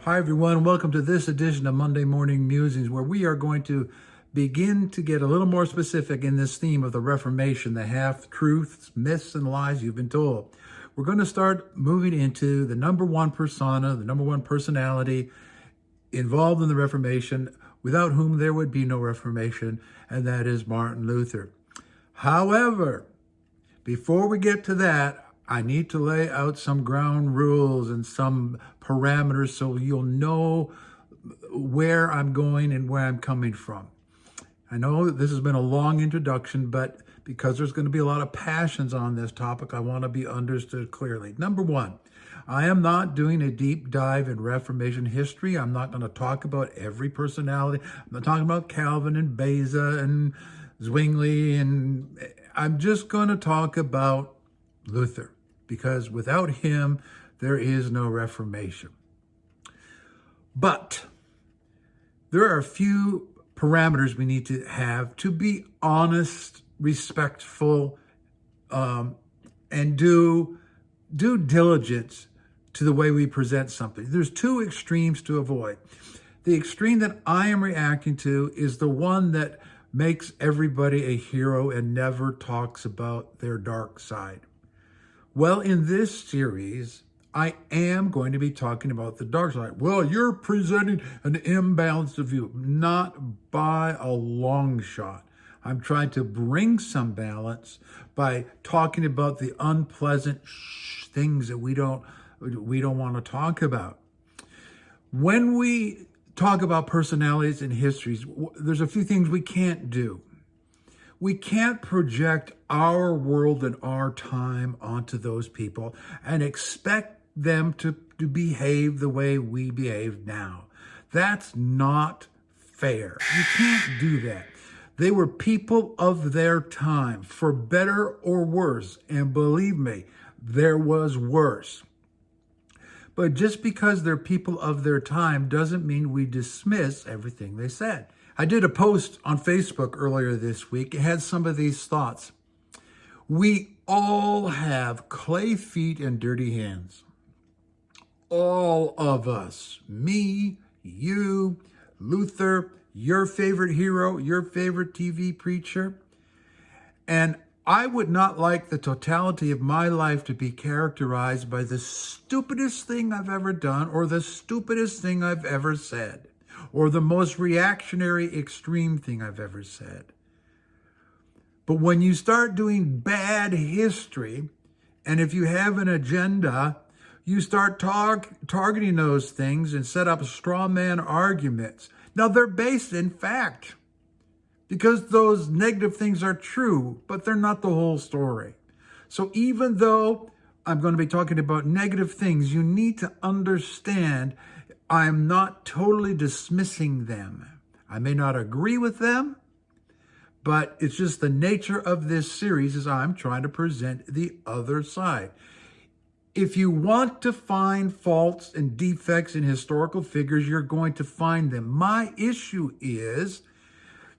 Hi, everyone. Welcome to this edition of Monday Morning Musings, where we are going to begin to get a little more specific in this theme of the Reformation, the half-truths, myths, and lies you've been told. We're going to start moving into the number one persona, the number one personality involved in the Reformation, without whom there would be no Reformation, and that is Martin Luther. However, before we get to that, I need to lay out some ground rules and some parameters so you'll know where I'm going and where I'm coming from. I know this has been a long introduction, but because there's going to be a lot of passions on this topic, I want to be understood clearly. Number one, I am not doing a deep dive in Reformation history. I'm not going to talk about every personality. I'm not talking about Calvin and Beza and Zwingli, and I'm just going to talk about Luther, because without him, there is no Reformation. But there are a few parameters we need to have to be honest, respectful, and do due diligence to the way we present something. There's two extremes to avoid. The extreme that I am reacting to is the one that makes everybody a hero and never talks about their dark side. Well, in this series, I am going to be talking about the dark side. Well, you're presenting an imbalanced view. Not by a long shot. I'm trying to bring some balance by talking about the unpleasant things that we don't want to talk about. When we talk about personalities and histories, there's a few things we can't do. We can't project our world and our time onto those people and expect them to behave the way we behave now. That's not fair. You can't do that. They were people of their time, for better or worse. And believe me, there was worse. But just because they're people of their time doesn't mean we dismiss everything they said. I did a post on Facebook earlier this week. It had some of these thoughts. We all have clay feet and dirty hands. All of us. Me, you, Luther, your favorite hero, your favorite TV preacher. And I would not like the totality of my life to be characterized by the stupidest thing I've ever done or the stupidest thing I've ever said, or the most reactionary extreme thing I've ever said. But when you start doing bad history, and if you have an agenda, you start targeting those things and set up straw man arguments. Now, they're based in fact, because those negative things are true, but they're not the whole story. So even though I'm going to be talking about negative things, you need to understand I'm not totally dismissing them. I may not agree with them, but it's just the nature of this series is I'm trying to present the other side. If you want to find faults and defects in historical figures, you're going to find them. My issue is,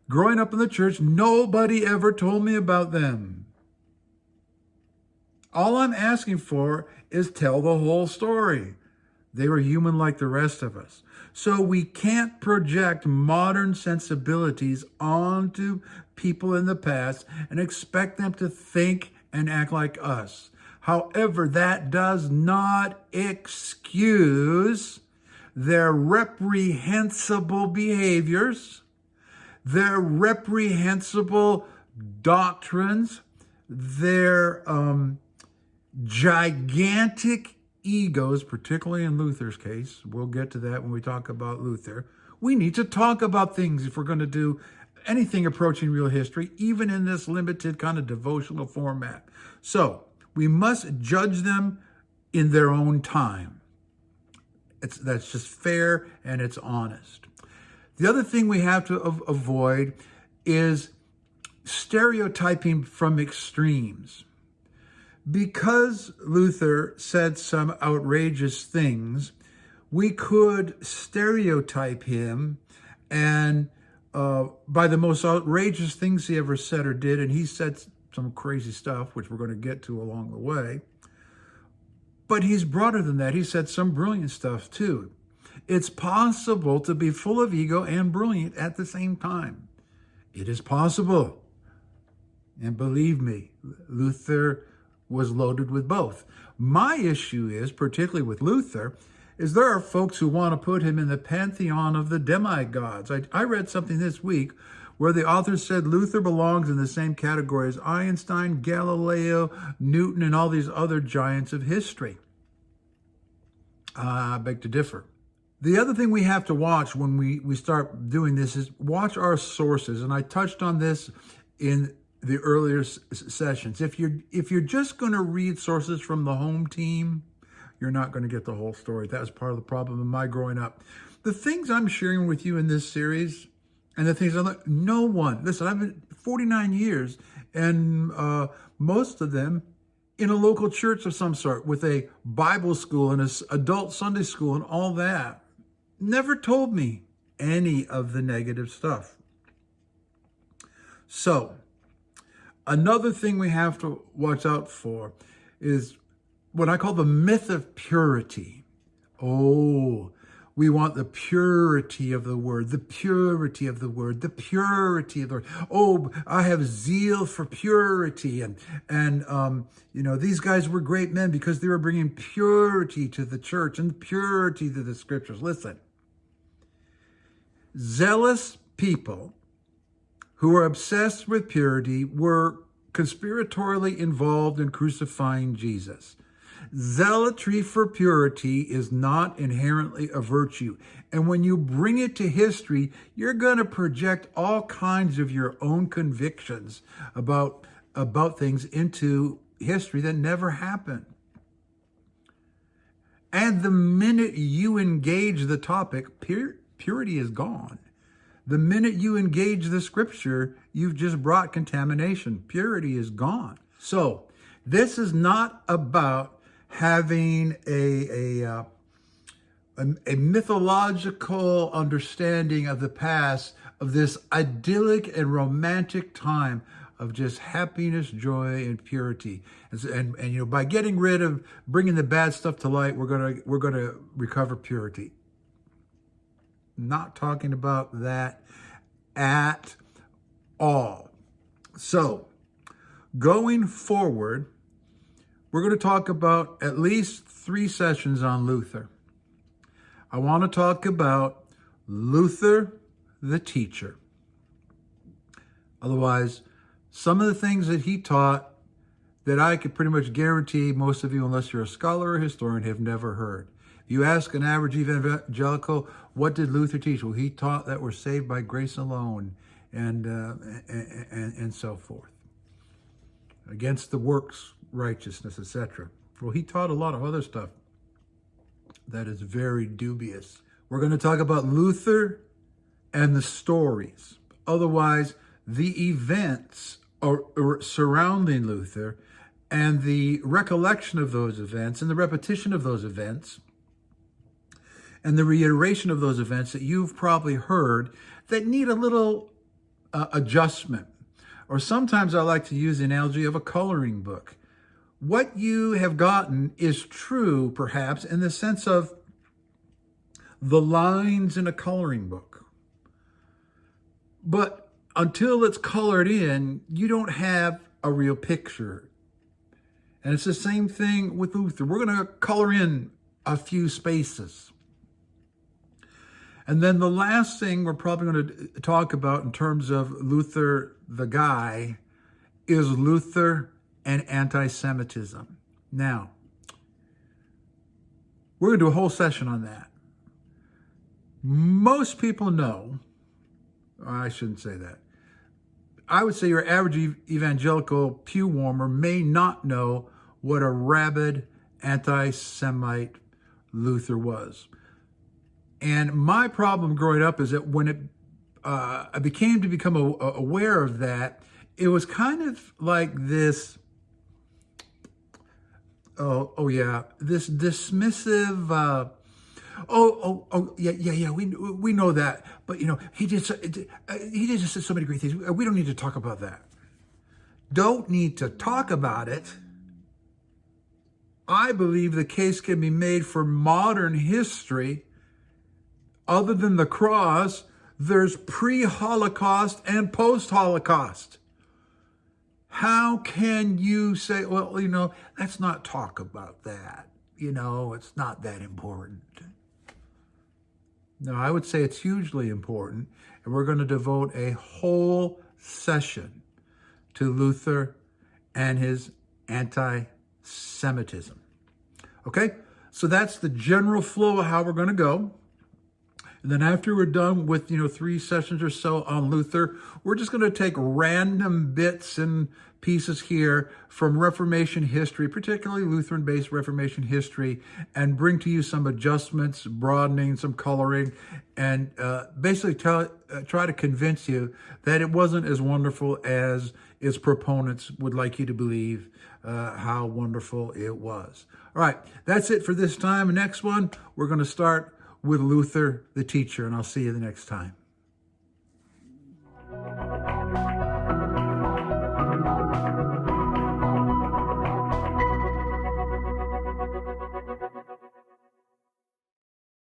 growing up in the church, nobody ever told me about them. All I'm asking for is tell the whole story. They were human like the rest of us. So we can't project modern sensibilities onto people in the past and expect them to think and act like us. However, that does not excuse their reprehensible behaviors, their reprehensible doctrines, their gigantic egos, particularly in Luther's case. We'll get to that when we talk about Luther. We need to talk about things if we're going to do anything approaching real history, even in this limited kind of devotional format. So we must judge them in their own time. That's just fair and it's honest. The other thing we have to avoid is stereotyping from extremes. Because Luther said some outrageous things, we could stereotype him and by the most outrageous things he ever said or did, and he said some crazy stuff, which we're going to get to along the way. But he's broader than that. He said some brilliant stuff too. It's possible to be full of ego and brilliant at the same time. It is possible. And believe me, Luther was loaded with both. My issue is, particularly with Luther, is there are folks who want to put him in the pantheon of the demigods. I read something this week where the author said Luther belongs in the same category as Einstein, Galileo, Newton, and all these other giants of history. I beg to differ. The other thing we have to watch when we start doing this is watch our sources. And I touched on this in the earlier sessions. If you're just going to read sources from the home team, you're not going to get the whole story. That was part of the problem of my growing up. The things I'm sharing with you in this series, and the things no one, listen, I've been 49 years, and most of them in a local church of some sort with a Bible school and an adult Sunday school and all that, never told me any of the negative stuff. So, another thing we have to watch out for is what I call the myth of purity. Oh, we want the purity of the word, the purity of the word, the purity of the word. Oh, I have zeal for purity. And these guys were great men because they were bringing purity to the church and purity to the scriptures. Listen, zealous people who are obsessed with purity were conspiratorially involved in crucifying Jesus. Zealotry for purity is not inherently a virtue. And when you bring it to history, you're going to project all kinds of your own convictions about things into history that never happened. And the minute you engage the topic, purity is gone. The minute you engage the scripture, you've just brought contamination. Purity is gone. So this is not about having a mythological understanding of the past, of this idyllic and romantic time of just happiness, joy, and purity. And by getting rid of bringing the bad stuff to light, we're gonna recover purity. Not talking about that at all. So, going forward, we're going to talk about at least 3 sessions on Luther. I want to talk about Luther, the teacher. Otherwise, some of the things that he taught that I could pretty much guarantee most of you, unless you're a scholar or historian, have never heard. If you ask an average evangelical, what did Luther teach? Well, he taught that we're saved by grace alone, and so forth. Against the works righteousness, etc. Well, he taught a lot of other stuff that is very dubious. We're going to talk about Luther and the stories. Otherwise, the events surrounding Luther and the recollection of those events and the repetition of those events and the reiteration of those events that you've probably heard that need a little adjustment. Or sometimes I like to use the analogy of a coloring book. What you have gotten is true, perhaps, in the sense of the lines in a coloring book. But until it's colored in, you don't have a real picture. And it's the same thing with Luther. We're going to color in a few spaces. And then the last thing we're probably going to talk about in terms of Luther, the guy, is Luther and anti-Semitism. Now, we're going to do a whole session on that. Most people know, I shouldn't say that. I would say your average evangelical pew warmer may not know what a rabid anti-Semite Luther was. And my problem growing up is that when I become aware of that, it was kind of like this, this dismissive, we know that, but he did just so many great things. We don't need to talk about that. Don't need to talk about it. I believe the case can be made for modern history other than the cross, there's pre-Holocaust and post-Holocaust. How can you say, well, let's not talk about that. It's not that important. No, I would say it's hugely important, and we're going to devote a whole session to Luther and his anti-Semitism. Okay, so that's the general flow of how we're going to go. And then after we're done with, 3 sessions or so on Luther, we're just going to take random bits and pieces here from Reformation history, particularly Lutheran-based Reformation history, and bring to you some adjustments, broadening, some coloring, and basically try to convince you that it wasn't as wonderful as its proponents would like you to believe how wonderful it was. All right, that's it for this time. Next one, we're going to start with Luther, the teacher, and I'll see you the next time.